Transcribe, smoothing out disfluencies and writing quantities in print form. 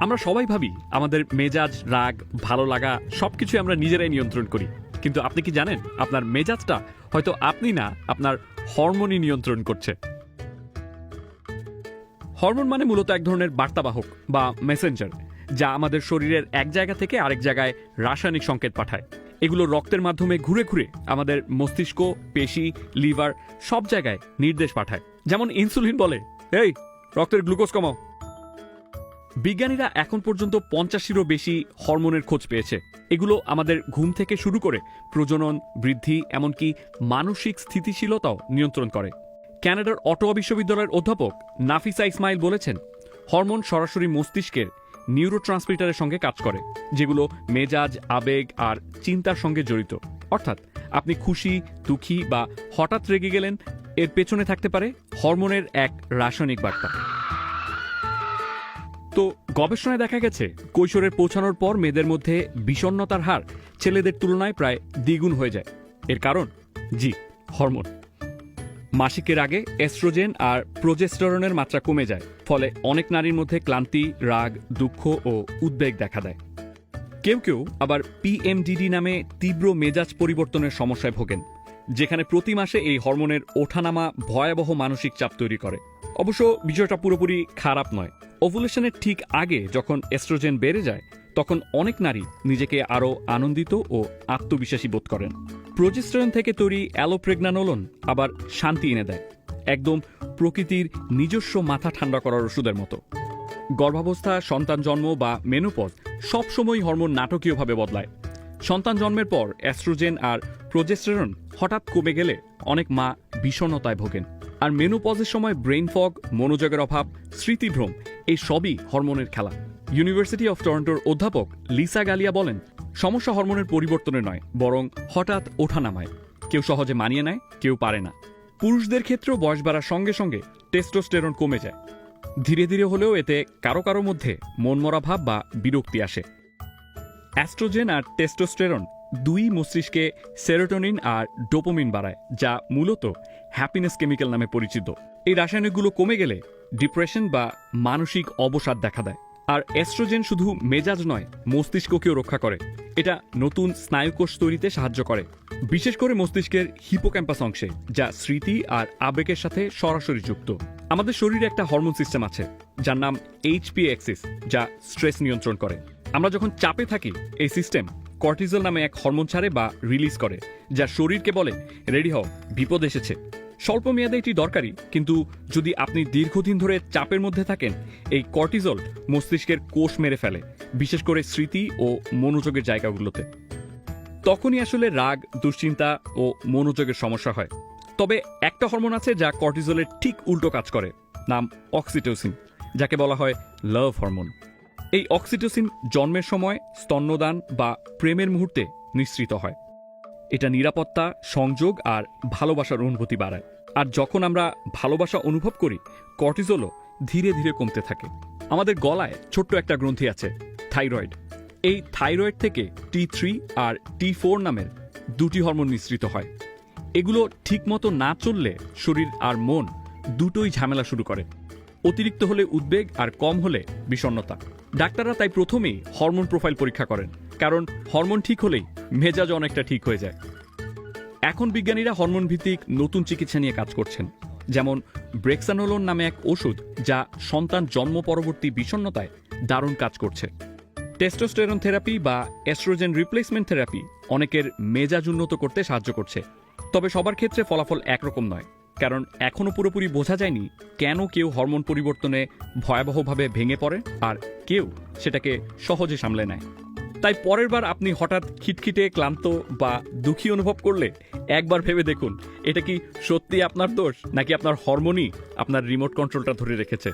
আমরা সবাই ভাবি আমাদের মেজাজ, রাগ, ভালো লাগা সবকিছু আমরা নিজেরাই নিয়ন্ত্রণ করি। কিন্তু আপনি কি জানেন আপনার মেজাজটা হয়তো আপনি না, আপনার হরমোনই নিয়ন্ত্রণ করছে। হরমোন মানে মূলত এক ধরনের বার্তাবাহক বা মেসেঞ্জার, যা আমাদের শরীরের এক জায়গা থেকে আরেক জায়গায় রাসায়নিক সংকেত পাঠায়। এগুলো রক্তের মাধ্যমে ঘুরে ঘুরে আমাদের মস্তিষ্ক, পেশি, লিভার সব জায়গায় নির্দেশ পাঠায়। যেমন ইনসুলিন বলে, এই রক্তের গ্লুকোজ কমাও। বিজ্ঞানীরা এখন পর্যন্ত 50-এরও বেশি হরমোনের খোঁজ পেয়েছে। এগুলো আমাদের ঘুম থেকে শুরু করে প্রজনন, বৃদ্ধি, এমনকি মানসিক স্থিতিশীলতাও নিয়ন্ত্রণ করে। কানাডার অটোয়া বিশ্ববিদ্যালয়ের অধ্যাপক নাফিসা ইসমাইল বলেছেন, হরমোন সরাসরি মস্তিষ্কের নিউরোট্রান্সমিটারের সঙ্গে কাজ করে, যেগুলো মেজাজ, আবেগ আর চিন্তার সঙ্গে জড়িত। অর্থাৎ আপনি খুশি, দুঃখী বা হঠাৎ রেগে গেলেন, এর পেছনে থাকতে পারে হরমোনের এক রাসায়নিক বার্তা। তো গবেষণায় দেখা গেছে, কৈশোরে পৌঁছানোর পর মেয়েদের মধ্যে বিষণ্ণতার হার ছেলেদের তুলনায় প্রায় দ্বিগুণ হয়ে যায়। এর কারণ হরমোন। মাসিকের আগে এস্ট্রোজেন আর প্রোজেস্টেরনের মাত্রা কমে যায়, ফলে অনেক নারীর মধ্যে ক্লান্তি, রাগ, দুঃখ ও উদ্বেগ দেখা দেয়। কেউ কেউ আবার পিএমডিডি নামে তীব্র মেজাজ পরিবর্তনের সমস্যায় ভোগেন, যেখানে প্রতি মাসে এই হরমোনের ওঠানামা ভয়াবহ মানসিক চাপ তৈরি করে। অবশ্য বিষয়টা পুরোপুরি খারাপ নয়। ওভুলেশনের ঠিক আগে যখন এস্ট্রোজেন বেড়ে যায়, তখন অনেক নারী নিজেকে আরও আনন্দিত ও আত্মবিশ্বাসী বোধ করেন। প্রোজেস্টেরন থেকে তৈরি অ্যালোপ্রেগনানোলন আবার শান্তি এনে দেয়, একদম প্রকৃতির নিজস্ব মাথা ঠান্ডা করার ওষুধের মতো। গর্ভাবস্থা, সন্তান জন্ম বা মেনোপজ সবসময় হরমোন নাটকীয়ভাবে বদলায়। সন্তান জন্মের পর অ্যাস্ট্রোজেন আর প্রোজেস্টেরন হঠাৎ কমে গেলে অনেক মা বিষণ্ণতায় ভোগেন। আর মেনোপজের সময় ব্রেইন ফগ, মনোযোগের অভাব, স্মৃতিভ্রম, এই সবই হরমোনের খেলা। ইউনিভার্সিটি অফ টরন্টোর অধ্যাপক লিসা গালিয়া বলেন, সমস্যা হরমোনের পরিবর্তনে নয়, বরং হঠাৎ ওঠানামায়। কেউ সহজে মানিয়ে নেয়, কেউ পারে না। পুরুষদের ক্ষেত্রেও বয়স বাড়ার সঙ্গে সঙ্গে টেস্টোস্টেরন কমে যায়। ধীরে ধীরে হলেও এতে কারো কারো মধ্যে মনমরা ভাব বা বিরক্তি আসে। অ্যাস্ট্রোজেন আর টেস্টোস্টেরন দুই মস্তিষ্কে সেরোটোনিন আর ডোপামিন বাড়ায়, যা মূলত হ্যাপিনেস কেমিক্যাল নামে পরিচিত। এই রাসায়নিকগুলো কমে গেলে ডিপ্রেশন বা মানসিক অবসাদ দেখা দেয়। আর এস্ট্রোজেন শুধু মেজাজ নয়, মস্তিষ্ককেও রক্ষা করে। এটা নতুন স্নায়ুকোষ তৈরিতে সাহায্য করে, বিশেষ করে মস্তিষ্কের হিপোক্যাম্পাস অংশে, যা স্মৃতি আর আবেগের সাথে সরাসরি যুক্ত। আমাদের শরীরে একটা হরমোন সিস্টেম আছে যার নাম এইচপি এক্সিস, যা স্ট্রেস নিয়ন্ত্রণ করে। আমরা যখন চাপে থাকি, এই সিস্টেম কর্টিজল নামে এক হরমোন ছাড়ে বা রিলিজ করে, যা শরীরকে বলে, রেডি হও, বিপদ এসেছে। স্বল্প মেয়াদে এটি দরকারি, কিন্তু যদি আপনি দীর্ঘদিন ধরে চাপের মধ্যে থাকেন, এই কর্টিজল মস্তিষ্কের কোষ মেরে ফেলে, বিশেষ করে স্মৃতি ও মনোযোগের জায়গাগুলোতে। তখনই আসলে রাগ, দুশ্চিন্তা ও মনোযোগের সমস্যা হয়। তবে একটা হরমোন আছে যা কর্টিজলের ঠিক উল্টো কাজ করে, নাম অক্সিটোসিন, যাকে বলা হয় লাভ হরমোন। এই অক্সিটোসিন জন্মের সময়, স্তন্যদান বা প্রেমের মুহূর্তে নিঃসৃত হয়। এটা নিরাপত্তা, সংযোগ আর ভালোবাসার অনুভূতি বাড়ায়। আর যখন আমরা ভালোবাসা অনুভব করি, কর্টিজলও ধীরে ধীরে কমতে থাকে। আমাদের গলায় ছোট্ট একটা গ্রন্থি আছে, থাইরয়েড। এই থাইরয়েড থেকে T3 আর T4 নামের দুটি হরমোন নিঃসৃত হয়। এগুলো ঠিকমতো না চললে শরীর আর মন দুটোই ঝামেলা শুরু করে। অতিরিক্ত হলে উদ্বেগ আর কম হলে বিষণ্ণতা। ডাক্তাররা তাই প্রথমেই হরমোন প্রোফাইল পরীক্ষা করেন, কারণ হরমোন ঠিক হলেই মেজাজ অনেকটা ঠিক হয়ে যায়। এখন বিজ্ঞানীরা হরমোন ভিত্তিক নতুন চিকিৎসা নিয়ে কাজ করছেন, যেমন ব্রেক্সানোলোন নামে এক ওষুধ, যা সন্তান জন্ম পরবর্তী বিষণ্ণতায় দারুণ কাজ করছে। টেস্টোস্টেরন থেরাপি বা এস্ট্রোজেন রিপ্লেসমেন্ট থেরাপি অনেকের মেজাজ উন্নত করতে সাহায্য করছে। তবে সবার ক্ষেত্রে ফলাফল একরকম নয়, কারণ এখনও পুরোপুরি বোঝা যায়নি কেন কেউ হরমোন পরিবর্তনে ভয়াবহভাবে ভেঙে পড়ে আর কেউ সেটাকে সহজে সামলে নেয়। তাই পরের বার আপনি হঠাৎ খিটখিটে, ক্লান্ত বা দুঃখী অনুভব করলে একবার ভেবে দেখুন, এটা কি সত্যি আপনার দোষ, নাকি আপনার হরমোনই আপনার রিমোট কন্ট্রোলটা ধরে রেখেছে।